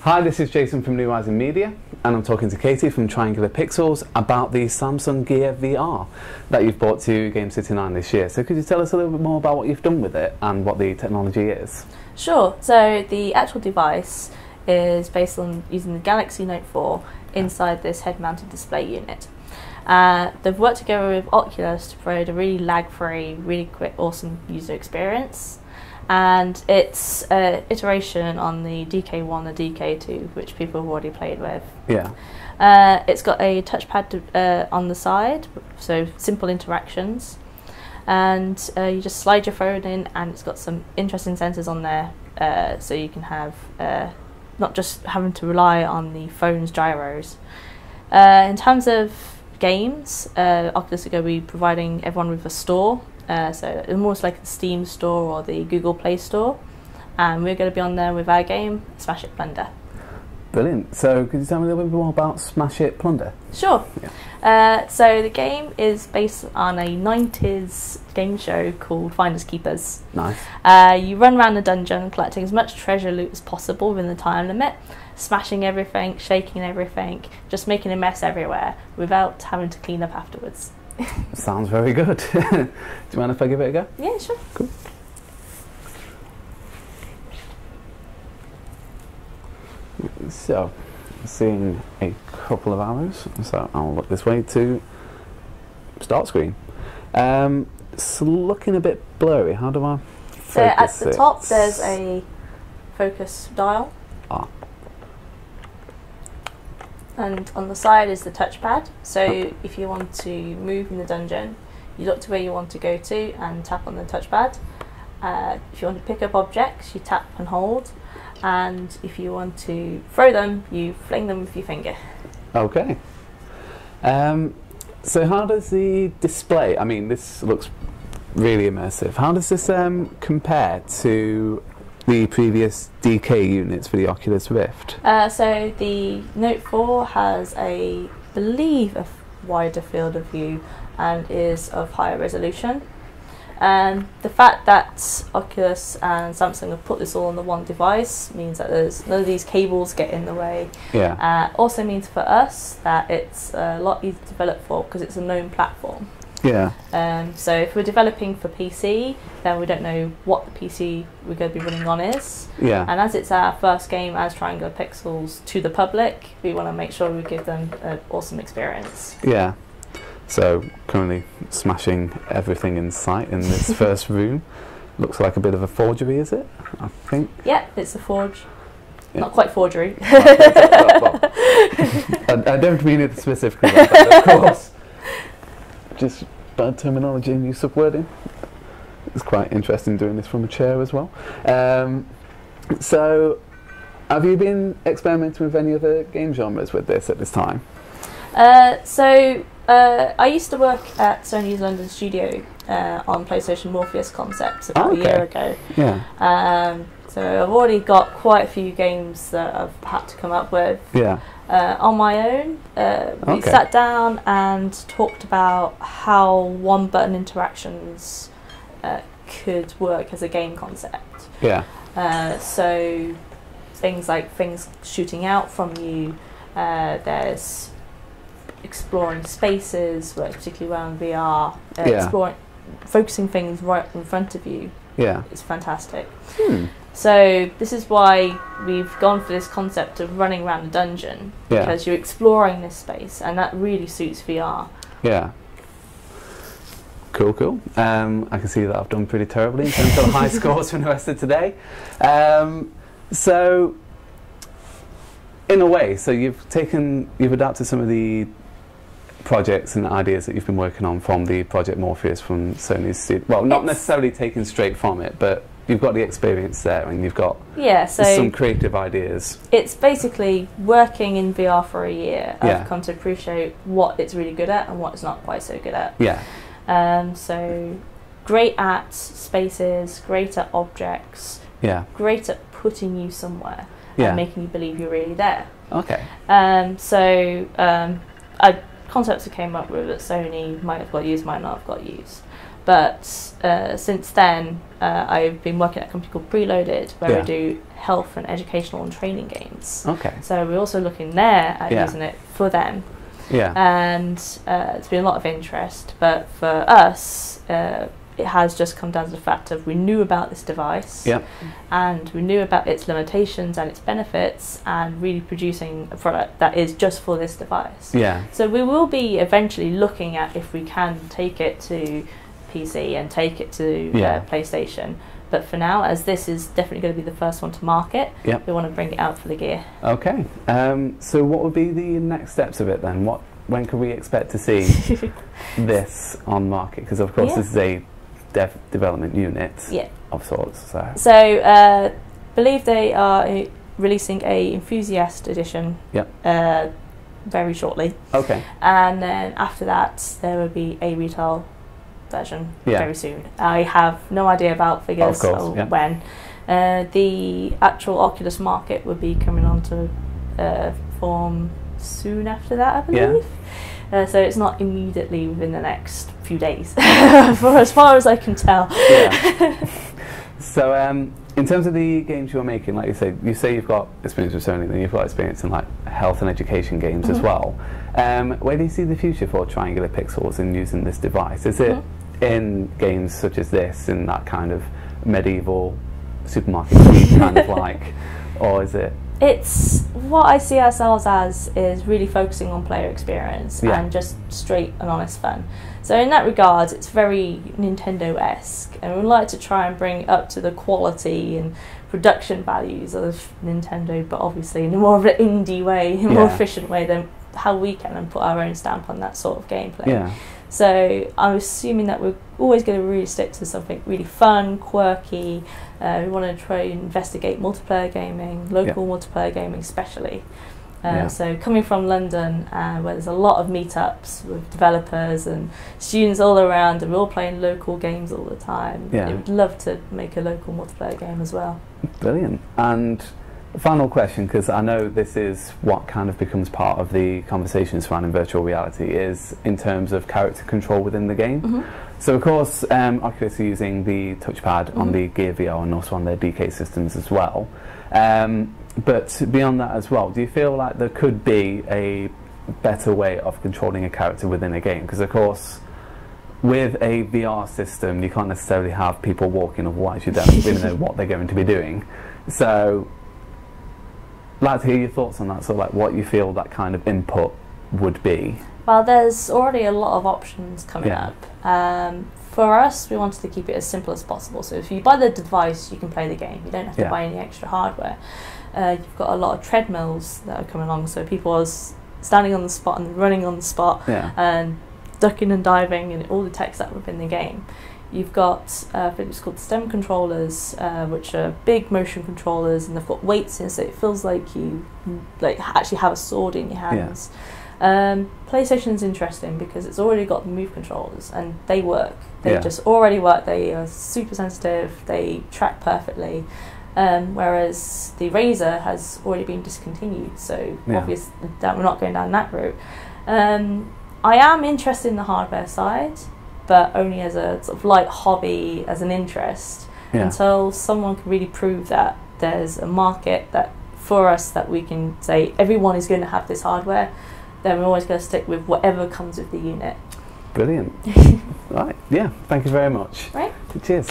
Hi, this is Jason from New Rising Media, and I'm talking to Katie from Triangular Pixels about the Samsung Gear VR that you've brought to GameCity 9 this year. So could you tell us a little bit more about what you've done with it and what the technology is? Sure. So the actual device is based on using the Galaxy Note 4 inside this head-mounted display unit. They've worked together with Oculus to provide a really lag-free, really quick, awesome user experience. And it's an iteration on the DK1 and DK2, which people have already played with. Yeah. It's got a touchpad on the side, so simple interactions. And you just slide your phone in, and it's got some interesting sensors on there, so you can have not just having to rely on the phone's gyros. In terms of games, Oculus are going to be providing everyone with a store. So it's almost like the Steam store or the Google Play store, and we're going to be on there with our game, Smash Hit Plunder. Brilliant. So could you tell me a little bit more about Smash Hit Plunder? Sure. Yeah. So the game is based on a 90s game show called Finders Keepers. Nice. You run around the dungeon collecting as much treasure loot as possible within the time limit, smashing everything, shaking everything, just making a mess everywhere without having to clean up afterwards. Sounds very good. Do you mind if I give it a go? Yeah, sure. Cool. So, seeing a couple of arrows, so I'll look this way to start screen. It's looking a bit blurry. How do I focus So at the it? top there's a focus dial. Ah. And on the side is the touchpad, so if you want to move in the dungeon, you look to where you want to go to and tap on the touchpad. If you want to pick up objects, you tap and hold, and if you want to throw them, you fling them with your finger. Okay. So how does the display, I mean this looks really immersive, how does this compare to the previous DK units for the Oculus Rift? So the Note 4 has I believe a wider field of view and is of higher resolution. The fact that Oculus and Samsung have put this all on the one device means that there's none of these cables get in the way. Yeah. Also means for us that it's a lot easier to develop for because it's a known platform. Yeah. So if we're developing for PC, then we don't know what the PC we're going to be running on is. Yeah. And as it's our first game as Triangular Pixels to the public, we want to make sure we give them an awesome experience. Yeah. So currently smashing everything in sight in this first room. Looks like a bit of a forgery, is it? I think. Yeah, it's a forge. Yeah. Not quite forgery. I don't mean it specifically like that, of course. Just bad terminology and use of wording. It's quite interesting doing this from a chair as well. So, have you been experimenting with any other game genres with this at this time? I used to work at Sony's London studio on PlayStation Morpheus concepts about a year ago. Yeah. So I've already got quite a few games that I've had to come up with. Yeah. On my own, we sat down and talked about how one-button interactions could work as a game concept. Yeah. So things like things shooting out from you, there's exploring spaces, particularly around VR, exploring, focusing things right in front of you. Yeah. It's fantastic. So this is why we've gone for this concept of running around a dungeon, because you're exploring this space, and that really suits VR. Yeah. Cool, cool. I can see that I've done pretty terribly in terms of high scores from the rest of today. So, in a way, so you've adapted some of the projects and ideas that you've been working on from the Project Morpheus from Sony's studio. Well, not necessarily taken straight from it, but you've got the experience there and you've got some creative ideas. It's basically working in VR for a year. I've come to appreciate what it's really good at and what it's not quite so good at. Yeah. So great at spaces, great at objects, great at putting you somewhere and making you believe you're really there. Okay. Concepts I came up with at Sony might have got used, might not have got used. But since then, I've been working at a company called Preloaded, where Yeah. we do health and educational and training games. Okay. So we're also looking there at Yeah. using it for them. Yeah. And it's been a lot of interest. But for us, it has just come down to the fact of we knew about this device, Yep. and we knew about its limitations and its benefits, and really producing a product that is just for this device. Yeah. So we will be eventually looking at if we can take it to PC and take it to Yeah. PlayStation. But for now, as this is definitely going to be the first one to market, Yep. we want to bring it out for the gear. Okay. So what would be the next steps of it then? When can we expect to see this on market? Because of course Yeah. this is a development unit Yeah. of sorts. So believe they are releasing a enthusiast edition Yep. very shortly, Okay. and then after that there will be a retail version Yeah. very soon. I have no idea about figures Of course, or yeah. when. The actual Oculus market will be coming on to form soon after that, I Yeah. believe. So it's not immediately within the next few days, for as far as I can tell. Yeah. So in terms of the games you're making, like you say you've got experience with Sony, then you've got experience in like health and education games as well. Where do you see the future for Triangular Pixels in using this device? Is it in games such as this, in that kind of medieval supermarket scene kind of like, or is it? It's what I see ourselves as is really focusing on player experience Yeah. and just straight and honest fun. So in that regard, it's very Nintendo-esque, and we like to try and bring it up to the quality and production values of Nintendo, but obviously in a more of an indie way, a more Yeah. efficient way than how we can, and put our own stamp on that sort of gameplay. Yeah. So I'm assuming that we're always going to really stick to something really fun, quirky. We want to try and investigate multiplayer gaming, local multiplayer gaming especially. So coming from London, where there's a lot of meetups with developers and students all around, and we're all playing local games all the time. Yeah. I would love to make a local multiplayer game as well. Brilliant. And final question, because I know this is what kind of becomes part of the conversation surrounding virtual reality, is in terms of character control within the game. So of course Oculus are using the touchpad on the Gear VR and also on their DK systems as well. But beyond that as well, do you feel like there could be a better way of controlling a character within a game? Because of course with a VR system you can't necessarily have people walking, otherwise you don't really know what they're going to be doing. So I'd like to hear your thoughts on that, so like what you feel that kind of input would be. Well, there's already a lot of options coming Yeah. up. For us, we wanted to keep it as simple as possible. So if you buy the device, you can play the game. You don't have to Yeah. buy any extra hardware. You've got a lot of treadmills that are coming along, so people are standing on the spot and running on the spot Yeah. and ducking and diving and all the text that within the game. You've got I think it's called stem controllers, which are big motion controllers, and they've got weights in, so it feels like you actually have a sword in your hands. PlayStation's interesting because it's already got the move controllers and they work. They just already work. They are super sensitive. They track perfectly. Whereas the Razer has already been discontinued, so obvious that we're not going down that route. I am interested in the hardware side, but only as a sort of light hobby, as an interest, until someone can really prove that there's a market that for us that we can say everyone is going to have this hardware. Then we're always going to stick with whatever comes with the unit. Brilliant. Right, yeah, thank you very much. Right. Cheers.